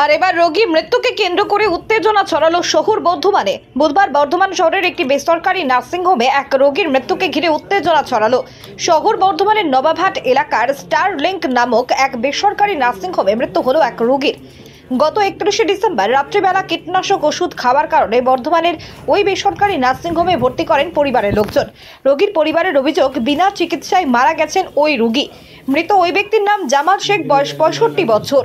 আর এবার রোগী মৃত্যুকে কেন্দ্র করে উত্তেজনা ছড়ালো শহর বর্ধমানে। বুধবার বর্ধমান শহরের একটি বেসরকারি নার্সিংহোমে এক রোগীর মৃত্যুকে ঘিরে উত্তেজনা ছড়ালো। শহর বর্ধমানের নবাবহাট এলাকার স্টারলিংক নামক এক বেসরকারি নার্সিংহোমে মৃত্যু হলো এক রোগীর। গত 31শে ডিসেম্বর রাত্রিবেলা কীটনাশক ওষুধ খাওয়ার কারণে বর্ধমানের ওই বেসরকারি নার্সিংহোমে ভর্তি করেন পরিবারের লোকজন। রোগীর পরিবারের অভিযোগ, বিনা চিকিৎসায় মারা গেছেন ওই রোগী। মৃত ওই ব্যক্তির নাম জামাল শেখ, বয়স 65 বছর,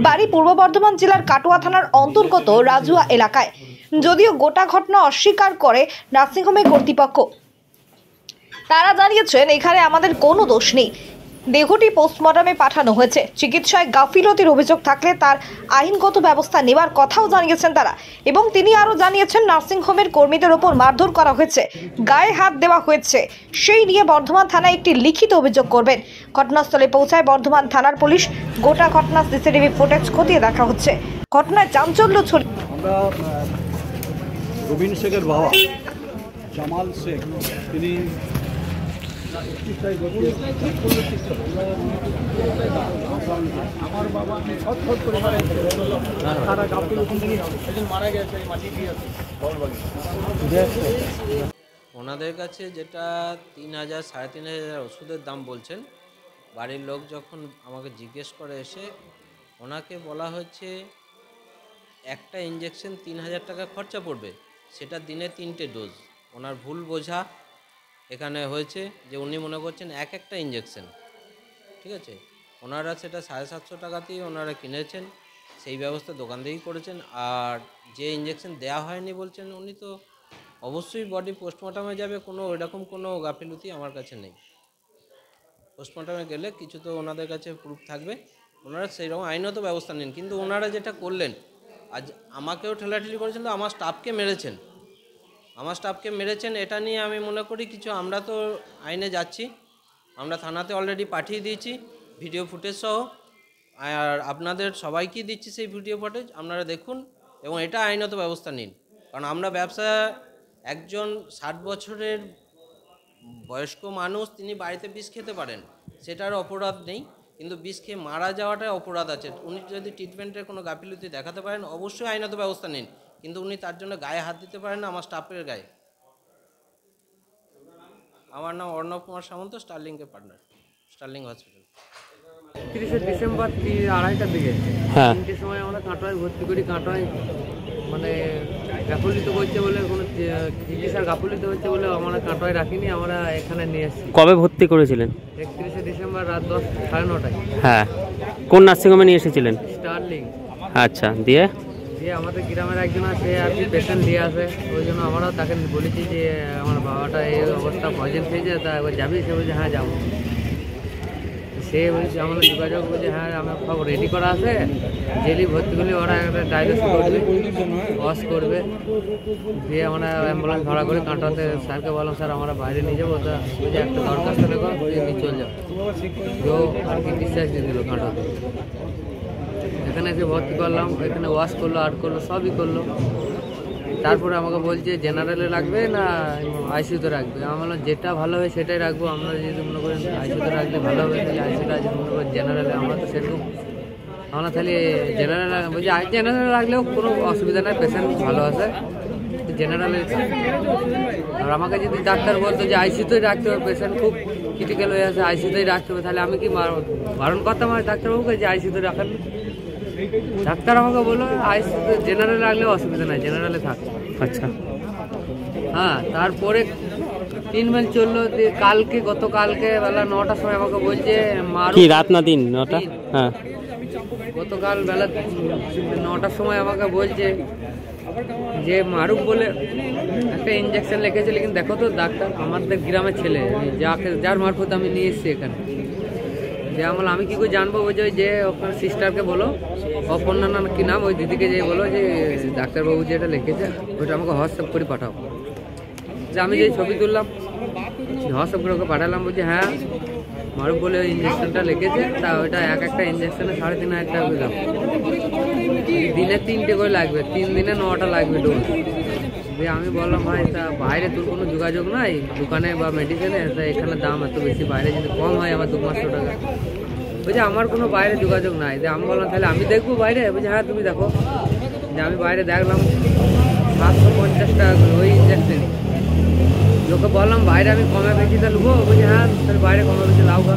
বাড়ি পূর্ব বর্ধমান জেলার কাটোয়া থানার অন্তর্গত রাজুয়া এলাকায়। যদিও গোটা ঘটনা অস্বীকার করে নার্সিংহোমের কর্তৃপক্ষ। তারা জানিয়েছেন, এখানে আমাদের কোনো দোষ নেই। দেহটি পোস্টমর্টমে পাঠানো হয়েছে। চিকিৎসায় গাফিলতির অভিযোগ থাকলে তার আইনগত ব্যবস্থা নেওয়ার কথাও জানিয়েছেন তারা। এবং তিনি আরও জানিয়েছেন, নার্সিংহোমের কর্মীদের ওপর মারধর করা হয়েছে, গায়ে হাত দেওয়া হয়েছে, সেই নিয়ে বর্ধমান থানায় একটি লিখিত অভিযোগ করবেন। ঘটনাস্থলে পৌঁছায় বর্ধমান থানার পুলিশ। গোটা ঘটনা সিসিটিভি ফুটেজ খতিয়ে দেখা হচ্ছে। ঘটনায় চাঞ্চল্য ছড়িয়ে। আমরা রবিন শেখের বাবা জামাল শেখ, তিনি আমার বাবা পরিবারে তারা মারা গেছে। ওনাদের কাছে যেটা 3000 3500 ওষুধের দাম বলছেন, বাড়ির লোক যখন আমাকে জিজ্ঞেস করে এসে, ওনাকে বলা হচ্ছে একটা ইঞ্জেকশন 3000 টাকা খরচা পড়বে, সেটা দিনে 3টে ডোজ। ওনার ভুল বোঝা এখানে হয়েছে যে উনি মনে করছেন একটা ইঞ্জেকশন, ঠিক আছে। ওনারা সেটা 750 টাকাতেই ওনারা কিনেছেন, সেই ব্যবস্থা দোকান থেকেই করেছেন। আর যে ইঞ্জেকশন দেওয়া হয়নি বলছেন, উনি তো অবশ্যই বডি পোস্টমর্টমে যাবে, কোনো এরকম কোনো গাফিলতি আমার কাছে নেই। পোস্টমর্টমে গেলে কিছু তো ওনাদের কাছে প্রুফ থাকবে, ওনারা সেইরকম আইনত ব্যবস্থা নেন। কিন্তু ওনারা যেটা করলেন, আজ আমাকেও ঠেলাঠেলি করেছেন, তো আমার স্টাফকে মেরেছেন, এটা নিয়ে আমি মনে করি কিছু, আমরা তো আইনে যাচ্ছি, আমরা থানাতে অলরেডি পাঠিয়ে দিয়েছি ভিডিও ফুটেজ সহ। আর আপনাদের সবাইকেই দিচ্ছি সেই ভিডিও ফুটেজ, আপনারা দেখুন এবং এটা আইনত ব্যবস্থা নিন। কারণ আমরা ব্যবসা, একজন 60 বছরের বয়স্ক মানুষ, তিনি বাড়িতে বিষ খেতে পারেন, সেটার অপরাধ নেই, কিন্তু বিষ খেয়ে মারা যাওয়াটাই অপরাধ আছে। উনি যদি ট্রিটমেন্টের কোনো গাফিলতি দেখাতে পারেন, অবশ্যই আইনত ব্যবস্থা নিন, কিন্তু উনি তার জন্য গায়ে হাত দিতে পারেন না আমার স্টাফের গায়ে। আমার নাম অর্ণব কুমার সামন্ত, স্টারলিংকের পার্টনার, স্টারলিং হসপিটাল। 30শে ডিসেম্বর 2:30টার দিকে 3টের সময় আমরা কাটোয়ায় ভর্তি করি। কাটোয়ায় মানে গাফিলতি করছে বলে, কোনো চিকিৎসার গাফিলতি হচ্ছে বলে আমরা কাটোয়ায় রাখিনি, আমরা এখানে নিয়ে এসেছি। কবে ভর্তি করেছিলেন? 31শে ডিসেম্বর রাত 10:30টায়। হ্যাঁ, কোন নার্সিংহোমে নিয়ে এসেছিলেন? স্টারলিং। আচ্ছা, দিয়ে আমাদের গ্রামের একজন আছে আর কি, পেশেন্ট দিয়ে আসে, ওই জন্য আমরাও তাকে বলেছি যে আমার বাবাটা এই অবস্থা পয়জন খেয়েছে, তা একবার যাবি? সে বলছে হ্যাঁ যাবো। সে বলছে, আমাদের যোগাযোগ বলছে হ্যাঁ আমার সব রেডি করা আছে, জেলি ভর্তি করলে ওরা একটা ডায়ালিসিস করবে, ওয়াশ করবে। দিয়ে আমরা অ্যাম্বুলেন্স ভাড়া করে কাঁটাতে স্যারকে বললাম, স্যার আমরা বাইরে নিয়ে যাবো, তা বলছে একটা দরখাস্ত লেখো, নিয়ে চলে যাবো। কেউ আর কি ডিসচার্জ দিয়ে দিল কাঁটাতে। এখানে এসে ভর্তি করলাম, এখানে ওয়াশ করলো, আর্ট করলো, সবই করলো। তারপরে আমাকে বলছে জেনারেলে রাখবে না আইসিইউতে রাখবে। আমি বললাম যেটা ভালো হবে সেটাই রাখবো, আমরা যদি মনে করেন আইসিইউতে রাখলে ভালো হবে, তাহলে আইসিইউটা যদি মনে করেন জেনারেলে, আমরা তো সেরকম আমরা তাহলে জেনারেলে বলছি জেনারেলে রাখলেও কোনো অসুবিধা নেই, পেশেন্ট ভালো আছে, জেনারেলে। আর আমাকে যদি ডাক্তার বলতো যে আইসিইউতেই রাখতে হবে, পেশেন্ট খুব ক্রিটিক্যাল হয়ে আছে, আইসিইউতেই রাখতে হবে, তাহলে আমি কি বারণ করতাম আমার ডাক্তারবাবুকে যে আইসিইউতে রাখার? ডাক্তার আমাকে বললো আইসিইউতে জেনারেলে রাখলেও অসুবিধা নাই, জেনারেলে থাক। আচ্ছা, হ্যাঁ। তারপরে 3 মাস চললো। গতকালকে বেলা 9টার সময় আমাকে বলছে, কি রাত না দিন? 9টা। হ্যাঁ, গতকাল বেলা 9টার সময় আমাকে বলছে যে মারুক বলে একটা ইঞ্জেকশন লিখেছে, লেকিন দেখো তো ডাক্তার, আমাদের গ্রামের ছেলে, যার মারফত আমি নিয়ে এসেছি এখানে। যে আমি কী করে জানবো? বলছে যে ওখানে সিস্টারকে বলো, অপর্ণা না কি নাম, ওই দিদিকে যে বলো যে ডাক্তারবাবু যেটা লিখেছে ওইটা আমাকে হোয়াটসঅ্যাপ করে পাঠাও। যে আমি যে ছবি তুললাম হোয়াটসঅ্যাপ করে ওকে পাঠালাম। বলছে হ্যাঁ মারুফ বলে ওই ইঞ্জেকশনটা লিখেছে, তা ওইটা একটা ইঞ্জেকশনে 3500 টাকা দাম, দিনে 3টে করে লাগবে, 3 দিনে 9টা লাগবে ডোজ। দিয়ে আমি বললাম ভাই তা বাইরে তোর কোনো যোগাযোগ নাই দোকানে বা মেডিকেলে, তা এখানে দাম এত বেশি, বাইরে যদি কম হয় আমার 200-500 টাকা। বলছে আমার কোনো বাইরে যোগাযোগ নাই। যে আমি বললাম তাহলে আমি দেখবো বাইরে? বলছে হ্যাঁ তুমি দেখো। যে আমি বাইরে দেখলাম 750 টাকা করে ওই ইঞ্জেকশন। লোকে বললাম বাইরে আমি কমে বেশিটা নেবো। বলছে হ্যাঁ তাহলে বাইরে কমে বেশি লাভ গা।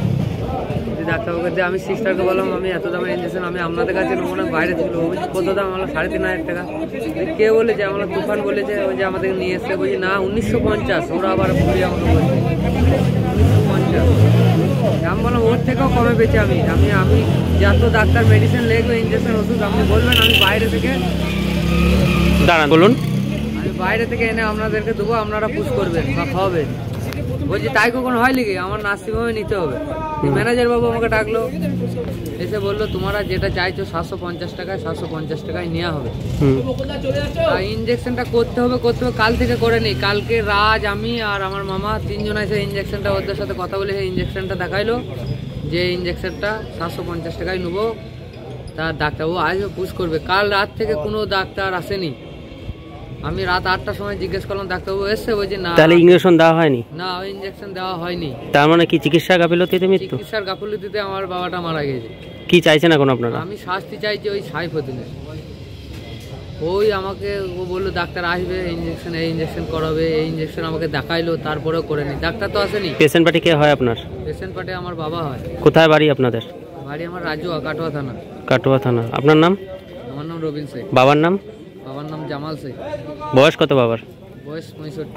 ডাক্তারবাবুকে দিয়ে আমি সিস্টারকে বললাম আমি এত দামের ইঞ্জেকশন আমি আপনাদের কাছে নেবো না, বাইরে ছিল। বলছি কত দাম? আমরা 3500 টাকা। কে বলেছে? আমরা তুফান বলেছে। ওই যে আমাদের নিয়ে এসছে। বলছি না 1950। ওরা আবার ঘুরে আমাকে বলছে 1950। আমি বললাম ওর থেকেও কমে পেয়েছি আমি আমি আমি যত ডাক্তার মেডিসিন লিখবে ইঞ্জেকশন ওষুধ আপনি বলবেন আমি বাইরে থেকে দাঁড়ান বলুন। আমি বাইরে থেকে এনে আপনাদেরকে দেবো, আপনারা পুশ করবেন বা খাওয়াবেন। বলছি তাই কখনো হয় নাকি? আমার নার্সিংহোমে নিতে হবে। ম্যানেজার বাবু আমাকে ডাকলো, এসে বললো তোমরা যেটা চাইছো 750 টাকায় 750 টাকায় নেওয়া হবে। আর ইঞ্জেকশনটা করতে হবে কাল থেকে করে নিই। কালকে রাজ আমি আর আমার মামা 3 জন এসে ইঞ্জেকশনটা ওদের সাথে কথা বলে সেই ইঞ্জেকশনটা দেখাইলো যে ইঞ্জেকশনটা 750 টাকায় নেবো। তার ডাক্তারবাবু আজও পুশ করবে। কাল রাত থেকে কোনো ডাক্তার আসেনি। আমি রাত 8টার সময় জিজ্ঞেস করলাম ডাক্তারবাবু এসছে? বলছি না। তাহলে ইঞ্জেকশন দেওয়া হয়নি? না ওই ইঞ্জেকশন দেওয়া হয়নি। তার মানে কি চিকিৎসা গাফিলতিতে মৃত্যু? চিকিৎসার গাফিলতিতে আমার বাবাটা মারা গেছে। কি চাইছেন এখন আপনারা? আমি শাস্তি চাইছি ওই সাইফুদ্দিনের। ওই আমাকে ও বললো ডাক্তার আসবে ইঞ্জেকশন এই ইঞ্জেকশন করাবে, এই ইঞ্জেকশন আমাকে দেখাইলো, তারপরেও করেনি। ডাক্তার তো আসেনি। পেশেন্ট পার্টি কে হয় আপনার? পেশেন্ট পার্টি আমার বাবা হয়। কোথায় বাড়ি আপনাদের? বাড়ি আমার রাজুয়া, কাটোয়া থানা। কাটোয়া থানা। আপনার নাম? আমার নাম রবিন শেখ। বাবার নাম? বাবার নাম জামাল শেখ। বয়স কত বাবার? বয়স 65।